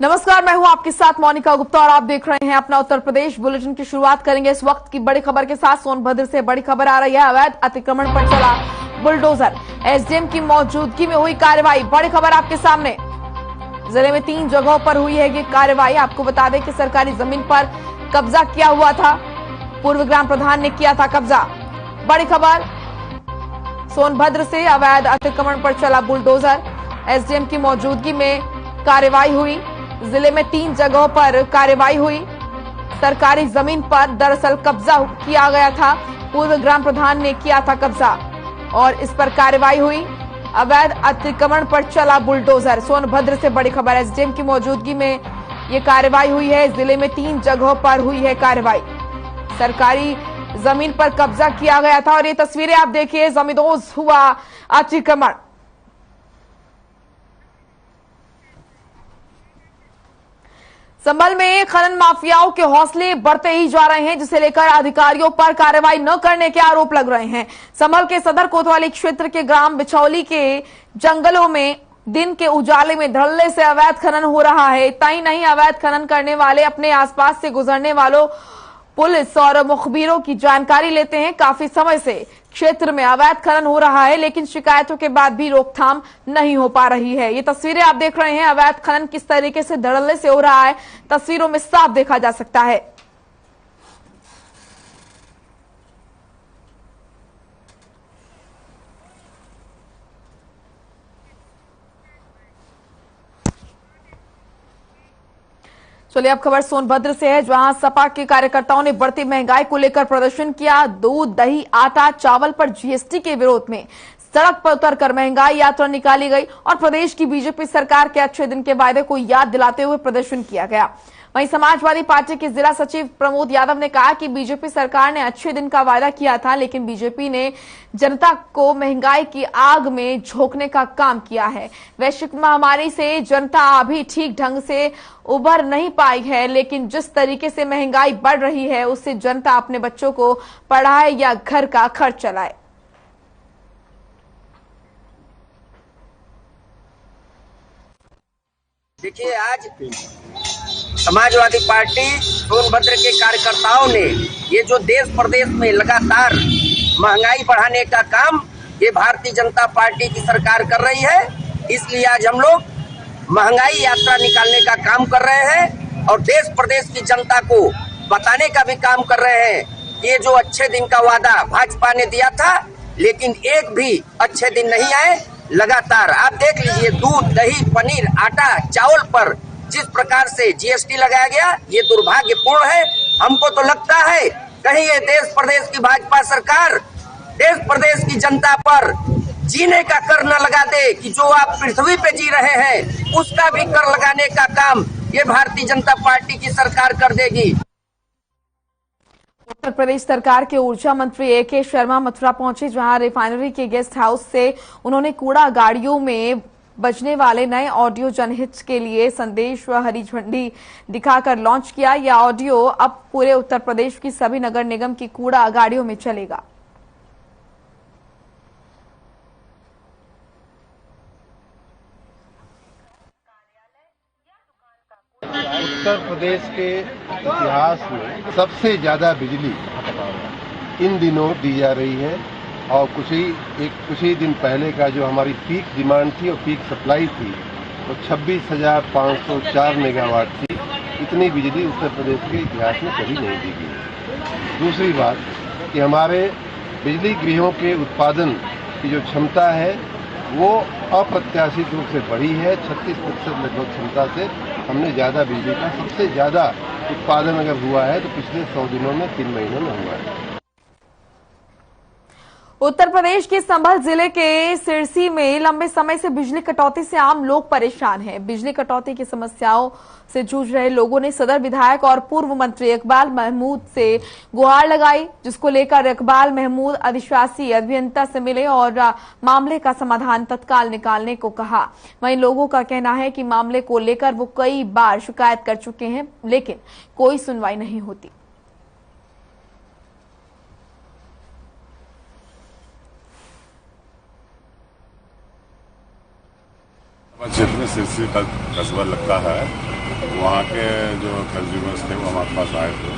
नमस्कार, मैं हूं आपके साथ मोनिका गुप्ता और आप देख रहे हैं अपना उत्तर प्रदेश बुलेटिन की शुरुआत करेंगे इस वक्त की बड़ी खबर के साथ। सोनभद्र से बड़ी खबर आ रही है। अवैध अतिक्रमण पर चला बुलडोजर, एसडीएम की मौजूदगी में हुई कार्रवाई। बड़ी खबर आपके सामने, जिले में 3 जगहों पर हुई है ये कार्रवाई। आपको बता दें कि सरकारी जमीन पर कब्जा किया हुआ था, पूर्व ग्राम प्रधान ने किया था कब्जा। बड़ी खबर सोनभद्र से, अवैध अतिक्रमण पर चला बुलडोजर, एसडीएम की मौजूदगी में कार्रवाई हुई। जिले में 3 जगहों पर कार्रवाई हुई। सरकारी जमीन पर दरअसल कब्जा किया गया था, पूर्व ग्राम प्रधान ने किया था कब्जा और इस पर कार्रवाई हुई। अवैध अतिक्रमण पर चला बुलडोजर। सोनभद्र से बड़ी खबर, एसडीएम की मौजूदगी में ये कार्रवाई हुई है। जिले में 3 जगहों पर हुई है कार्रवाई। सरकारी जमीन पर कब्जा किया गया था और ये तस्वीरें आप देखिए, जमींदोज हुआ अतिक्रमण। संभल में खनन माफियाओं के हौसले बढ़ते ही जा रहे हैं, जिसे लेकर अधिकारियों पर कार्रवाई न करने के आरोप लग रहे हैं। संभल के सदर कोतवाली क्षेत्र के ग्राम बिचौली के जंगलों में दिन के उजाले में धड़ल्ले से अवैध खनन हो रहा है। इतना ही नहीं, अवैध खनन करने वाले अपने आसपास से गुजरने वालों, पुलिस और मुखबिरों की जानकारी लेते हैं। काफी समय से क्षेत्र में अवैध खनन हो रहा है, लेकिन शिकायतों के बाद भी रोकथाम नहीं हो पा रही है। ये तस्वीरें आप देख रहे हैं, अवैध खनन किस तरीके से धड़ल्ले से हो रहा है, तस्वीरों में साफ देखा जा सकता है। चलिए अब खबर सोनभद्र से है, जहां सपा के कार्यकर्ताओं ने बढ़ती महंगाई को लेकर प्रदर्शन किया। दूध, दही, आटा, चावल पर जीएसटी के विरोध में सड़क पर उतरकर महंगाई यात्रा निकाली गई और प्रदेश की बीजेपी सरकार के अच्छे दिन के वायदे को याद दिलाते हुए प्रदर्शन किया गया। वहीं समाजवादी पार्टी के जिला सचिव प्रमोद यादव ने कहा कि बीजेपी सरकार ने अच्छे दिन का वायदा किया था, लेकिन बीजेपी ने जनता को महंगाई की आग में झोंकने का काम किया है। वैश्विक महामारी से जनता अभी ठीक ढंग से उबर नहीं पाई है, लेकिन जिस तरीके से महंगाई बढ़ रही है, उससे जनता अपने बच्चों को पढ़ाए या घर का खर्च चलाए। देखिए, आज समाजवादी पार्टी सोनभद्र के कार्यकर्ताओं ने ये जो देश प्रदेश में लगातार महंगाई बढ़ाने का काम ये भारतीय जनता पार्टी की सरकार कर रही है, इसलिए आज हम लोग महंगाई यात्रा निकालने का काम कर रहे हैं और देश प्रदेश की जनता को बताने का भी काम कर रहे हैं कि ये जो अच्छे दिन का वादा भाजपा ने दिया था, लेकिन एक भी अच्छे दिन नहीं आए। लगातार आप देख लीजिए, दूध, दही, पनीर, आटा, चावल पर जिस प्रकार से जीएसटी लगाया गया, ये दुर्भाग्यपूर्ण है। हमको तो लगता है कहीं ये देश प्रदेश की भाजपा सरकार देश प्रदेश की जनता पर जीने का कर न लगा दे कि जो आप पृथ्वी पे जी रहे हैं उसका भी कर लगाने का काम ये भारतीय जनता पार्टी की सरकार कर देगी। उत्तर प्रदेश सरकार के ऊर्जा मंत्री एके शर्मा मथुरा पहुंचे, जहां रिफाइनरी के गेस्ट हाउस से उन्होंने कूड़ा गाड़ियों में बजने वाले नए ऑडियो जनहित के लिए संदेश व हरी झंडी दिखाकर लॉन्च किया। यह ऑडियो अब पूरे उत्तर प्रदेश की सभी नगर निगम की कूड़ा गाड़ियों में चलेगा। उत्तर प्रदेश के इतिहास में सबसे ज्यादा बिजली इन दिनों दी जा रही है और कुछ ही दिन पहले का जो हमारी पीक डिमांड थी और पीक सप्लाई थी वो 26,504 मेगावाट थी। इतनी बिजली उत्तर प्रदेश के इतिहास में कभी नहीं दी गई। दूसरी बात कि हमारे बिजली गृहों के उत्पादन की जो क्षमता है वो अप्रत्याशित रूप से बढ़ी है। 36% लगभग क्षमता से हमने ज्यादा बिजली का सबसे ज्यादा उत्पादन अगर हुआ है तो पिछले 100 दिनों में 3 महीनों में हुआ है। उत्तर प्रदेश के संभल जिले के सिरसी में लंबे समय से बिजली कटौती से आम लोग परेशान हैं। बिजली कटौती की समस्याओं से जूझ रहे लोगों ने सदर विधायक और पूर्व मंत्री इकबाल महमूद से गुहार लगाई, जिसको लेकर इकबाल महमूद अधिशासी अभियंता से मिले और मामले का समाधान तत्काल निकालने को कहा। वहीं लोगों का कहना है कि मामले को लेकर वो कई बार शिकायत कर चुके हैं, लेकिन कोई सुनवाई नहीं होती। क्षेत्र में सिरसी का कस्बा लगता है वहाँ के जो कंज्यूमर्स थे वो हमारे पास आए थे,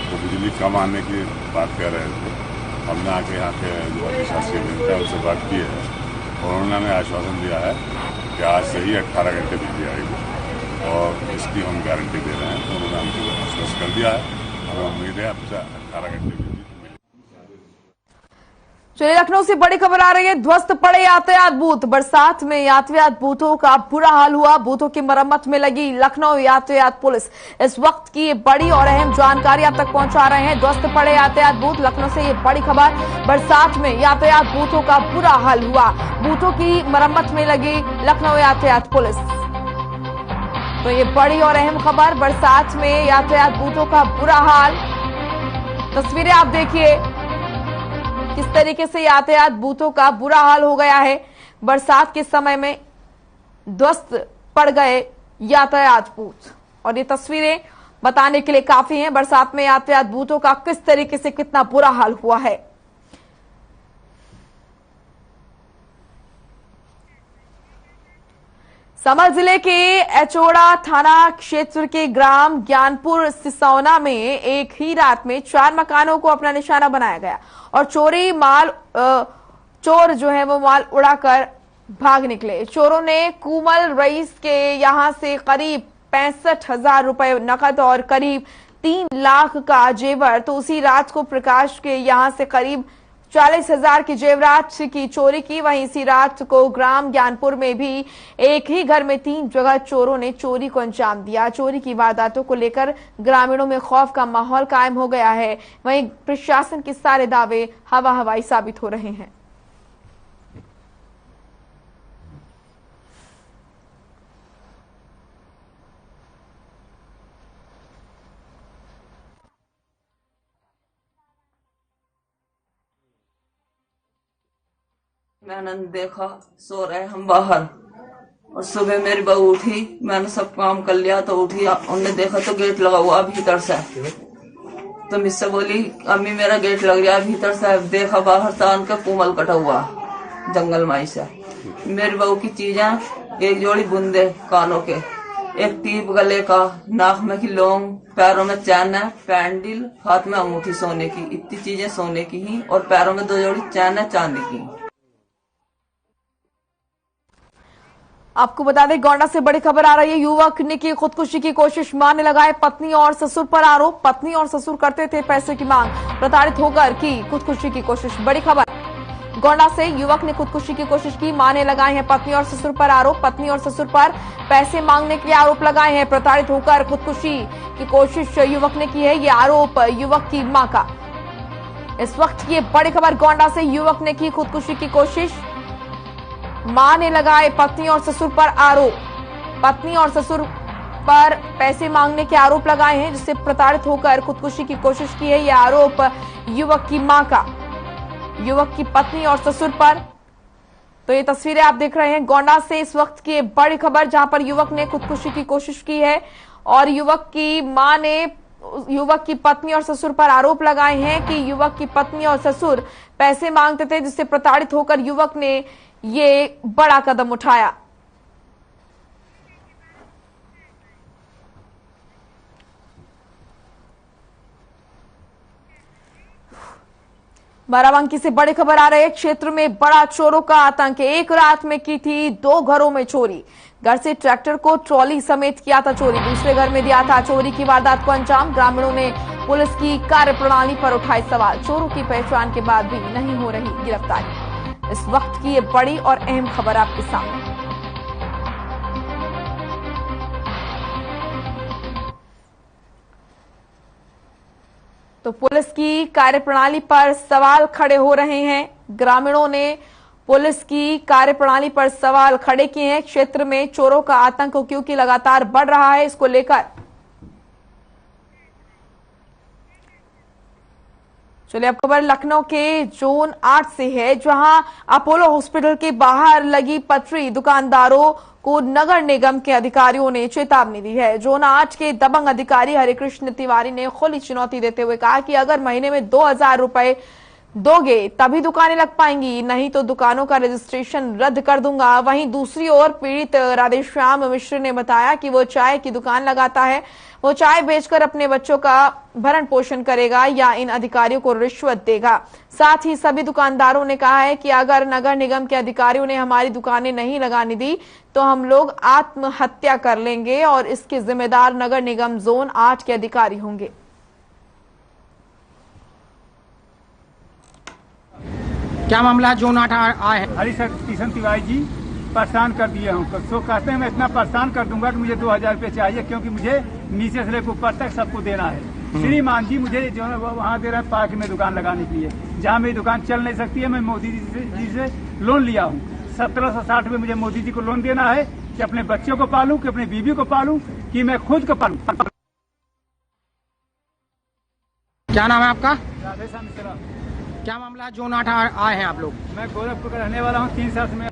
तो बिजली कम आने की बात कह रहे थे। हमने आके यहाँ के जो अधिशासी अभियंता है उनसे बात की है और उन्होंने आश्वासन दिया है कि आज से ही 18 घंटे बिजली आएगी और इसकी हम गारंटी दे रहे हैं। तो उन्होंने हमको आश्वस्त कर दिया है, हमें उम्मीद है अब से 18 घंटे बिजली। चलिए लखनऊ से बड़ी खबर आ रही है। ध्वस्त पड़े यातायात बूथ। बरसात में यातायात बूथों का बुरा हाल हुआ। बूथों की मरम्मत में लगी लखनऊ यातायात पुलिस। इस वक्त की ये बड़ी और अहम जानकारी आप तक पहुंचा रहे हैं। ध्वस्त पड़े यातायात बूथ। लखनऊ से ये बड़ी खबर। बरसात में यातायात बूथों का बुरा हाल हुआ। बूथों की मरम्मत में लगी लखनऊ यातायात पुलिस। तो ये बड़ी और अहम खबर। बरसात में यातायात बूथों का बुरा हाल। तस्वीरें आप देखिए किस तरीके से यातायात बूथों का बुरा हाल हो गया है। बरसात के समय में ध्वस्त पड़ गए यातायात बूथ और ये तस्वीरें बताने के लिए काफी हैं। बरसात में यातायात बूथों का किस तरीके से कितना बुरा हाल हुआ है। संभल जिले के एचोड़ा थाना क्षेत्र के ग्राम ज्ञानपुर सिसौना में एक ही रात में 4 मकानों को अपना निशाना बनाया गया और चोर जो है वो माल उड़ाकर भाग निकले। चोरों ने कुमल रईस के यहां से करीब 65,000 रुपए नकद और करीब 3 लाख का जेवर, तो उसी रात को प्रकाश के यहां से करीब 40,000 की जेवरात की चोरी की। वहीं इसी रात को ग्राम ज्ञानपुर में भी एक ही घर में 3 जगह चोरों ने चोरी को अंजाम दिया। चोरी की वारदातों को लेकर ग्रामीणों में खौफ का माहौल कायम हो गया है। वहीं प्रशासन के सारे दावे हवाई साबित हो रहे हैं। मैंने देखा सो रहे हम बाहर और सुबह मेरी बहू उठी, मैंने सब काम कर लिया तो उठी, उन्होंने देखा तो गेट लगा हुआ भीतर से। तो मुझसे बोली अम्मी मेरा गेट लग गया भीतर से। देखा बाहर तान के कुमल कटा हुआ जंगल माई से। मेरी बहू की चीजें एक जोड़ी बुंदे कानों के, एक टीप गले का, नाक में की लौंग, पैरों में चैन है, पैंडल, हाथ में अंगूठी सोने की, इतनी चीजें सोने की ही और पैरों में 2 जोड़ी चैन है चांदी की। आपको बता दें गोंडा से बड़ी खबर आ रही है। युवक ने की खुदकुशी की कोशिश, मां ने लगाए पत्नी और ससुर पर आरोप। पत्नी और ससुर करते थे पैसे की मांग, प्रताड़ित होकर की खुदकुशी की कोशिश। बड़ी खबर गोंडा से, युवक ने खुदकुशी की कोशिश की, मां ने लगाए हैं पत्नी और ससुर पर आरोप। पत्नी और ससुर पर पैसे मांगने के आरोप लगाए हैं। प्रताड़ित होकर खुदकुशी की कोशिश युवक ने की है, ये आरोप युवक की मां का। इस वक्त की बड़ी खबर गोंडा से, युवक ने की खुदकुशी की कोशिश, मां ने लगाए पत्नी और ससुर पर आरोप। पत्नी और ससुर पर पैसे मांगने के आरोप लगाए हैं, जिससे प्रताड़ित होकर खुदकुशी की कोशिश की है, यह आरोप युवक की मां का, युवक की पत्नी और ससुर पर। तो ये तस्वीरें आप देख रहे हैं गोंडा से इस वक्त की बड़ी खबर, जहां पर युवक ने खुदकुशी की कोशिश की है और युवक की मां ने युवक की पत्नी और ससुर पर आरोप लगाए हैं कि युवक की पत्नी और ससुर पैसे मांगते थे, जिससे प्रताड़ित होकर युवक ने ये बड़ा कदम उठाया। बाराबंकी से बड़ी खबर आ रही है। क्षेत्र में बड़ा चोरों का आतंक। एक रात में की थी 2 घरों में चोरी। घर से ट्रैक्टर को ट्रॉली समेत किया था चोरी, दूसरे घर में दिया था चोरी की वारदात को अंजाम। ग्रामीणों ने पुलिस की कार्यप्रणाली पर उठाए सवाल। चोरों की पहचान के बाद भी नहीं हो रही गिरफ्तारी। इस वक्त की ये बड़ी और अहम खबर आपके सामने। तो पुलिस की कार्यप्रणाली पर सवाल खड़े हो रहे हैं। ग्रामीणों ने पुलिस की कार्यप्रणाली पर सवाल खड़े किए हैं। क्षेत्र में चोरों का आतंक क्योंकि लगातार बढ़ रहा है, इसको लेकर चलिए अब खबर लखनऊ के जोन 8 से है, जहां अपोलो हॉस्पिटल के बाहर लगी पटरी दुकानदारों को नगर निगम के अधिकारियों ने चेतावनी दी है। जोन 8 के दबंग अधिकारी हरिकृष्ण तिवारी ने खुली चुनौती देते हुए कहा कि अगर महीने में 2,000 रुपए दोगे तभी दुकानें लग पाएंगी, नहीं तो दुकानों का रजिस्ट्रेशन रद्द कर दूंगा। वहीं दूसरी ओर पीड़ित राधेश्याम मिश्र ने बताया कि वो चाय की दुकान लगाता है, वो चाय बेचकर अपने बच्चों का भरण पोषण करेगा या इन अधिकारियों को रिश्वत देगा। साथ ही सभी दुकानदारों ने कहा है कि अगर नगर निगम के अधिकारियों ने हमारी दुकानें नहीं लगाने दी तो हम लोग आत्महत्या कर लेंगे और इसके जिम्मेदार नगर निगम जोन 8 के अधिकारी होंगे। क्या मामला है? जोन 8 आए हैं। हरी सर किशन तिवारी जी परेशान कर दिए हमको। तो कहते हैं मैं इतना परेशान कर दूंगा कि मुझे 2000 रुपये चाहिए, क्योंकि मुझे नीचे से लेकर ऊपर तक सबको देना है। श्रीमान जी मुझे जो है वहाँ दे रहे हैं पार्क में दुकान लगाने के लिए, जहाँ मेरी दुकान चल नहीं सकती है। मैं मोदी जी से लोन लिया हूँ, 1760 में मुझे मोदी जी को लोन देना है कि अपने बच्चों को पालूं, कि अपनी बीवी को पालूं, कि मैं खुद को पालूं। क्या नाम है आपका? राधेश्याम मिश्रा। क्या मामला है? जोन 8 आए हैं आप लोग। मैं गोरखपुर का रहने वाला हूँ, 3 साल से।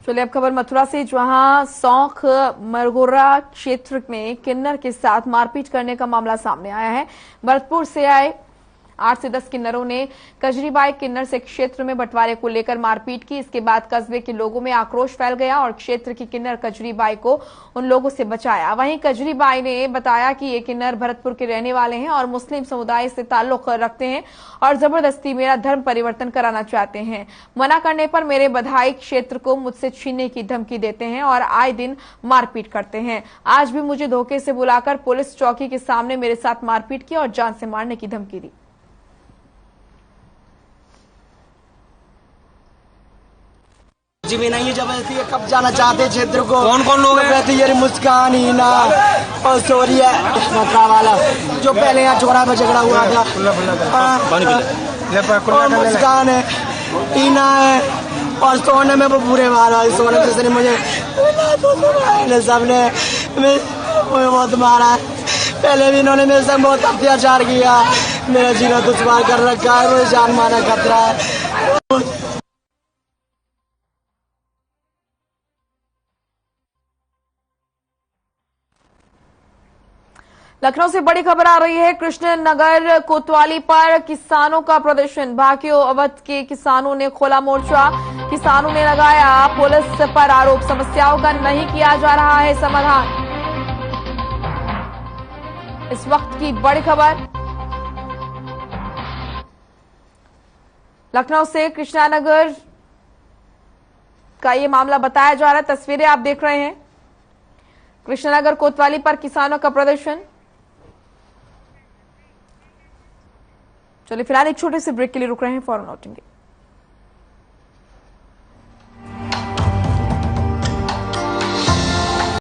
चलिए अब खबर मथुरा से, जहां सौंख मरगोरा क्षेत्र में किन्नर के साथ मारपीट करने का मामला सामने आया है। भरतपुर से आए 8 से 10 किन्नरों ने कजरीबाई किन्नर से क्षेत्र में बंटवारे को लेकर मारपीट की। इसके बाद कस्बे के लोगों में आक्रोश फैल गया और क्षेत्र की किन्नर कजरीबाई को उन लोगों से बचाया। वहीं कजरीबाई ने बताया कि ये किन्नर भरतपुर के रहने वाले हैं और मुस्लिम समुदाय से ताल्लुक रखते हैं और जबरदस्ती मेरा धर्म परिवर्तन कराना चाहते हैं। मना करने पर मेरे बधाई क्षेत्र को मुझसे छीनने की धमकी देते हैं और आए दिन मारपीट करते हैं। आज भी मुझे धोखे से बुलाकर पुलिस चौकी के सामने मेरे साथ मारपीट की और जान से मारने की धमकी दी। भी नहीं है, जबरदस्ती कब जाना चाहते क्षेत्र को। कौन कौन लोग हैं? ये मुस्कान, हीना और सोरिया वाला जो पहले यहाँ चौराहे पर झगड़ा हुआ था। और मुस्कान है, हीना है और सोने में वो बुरे वाला है। सोने जैसे मुझे सबने बहुत मारा। पहले भी इन्होंने मेरे साथ बहुत अत्याचार किया, मेरा जीना दुश्वार कर रखा है, मुझे जान मारने का खतरा है। लखनऊ से बड़ी खबर आ रही है। कृष्णनगर कोतवाली पर किसानों का प्रदर्शन, भाकियों अवध के किसानों ने खोला मोर्चा। किसानों ने लगाया पुलिस पर आरोप, समस्याओं का नहीं किया जा रहा है समाधान। इस वक्त की बड़ी खबर लखनऊ से कृष्णनगर का ये मामला बताया जा रहा है। तस्वीरें आप देख रहे हैं, कृष्णनगर कोतवाली पर किसानों का प्रदर्शन। चलिए फिलहाल एक छोटे से ब्रेक के लिए रुक रहे हैं, फौरन लौटेंगे।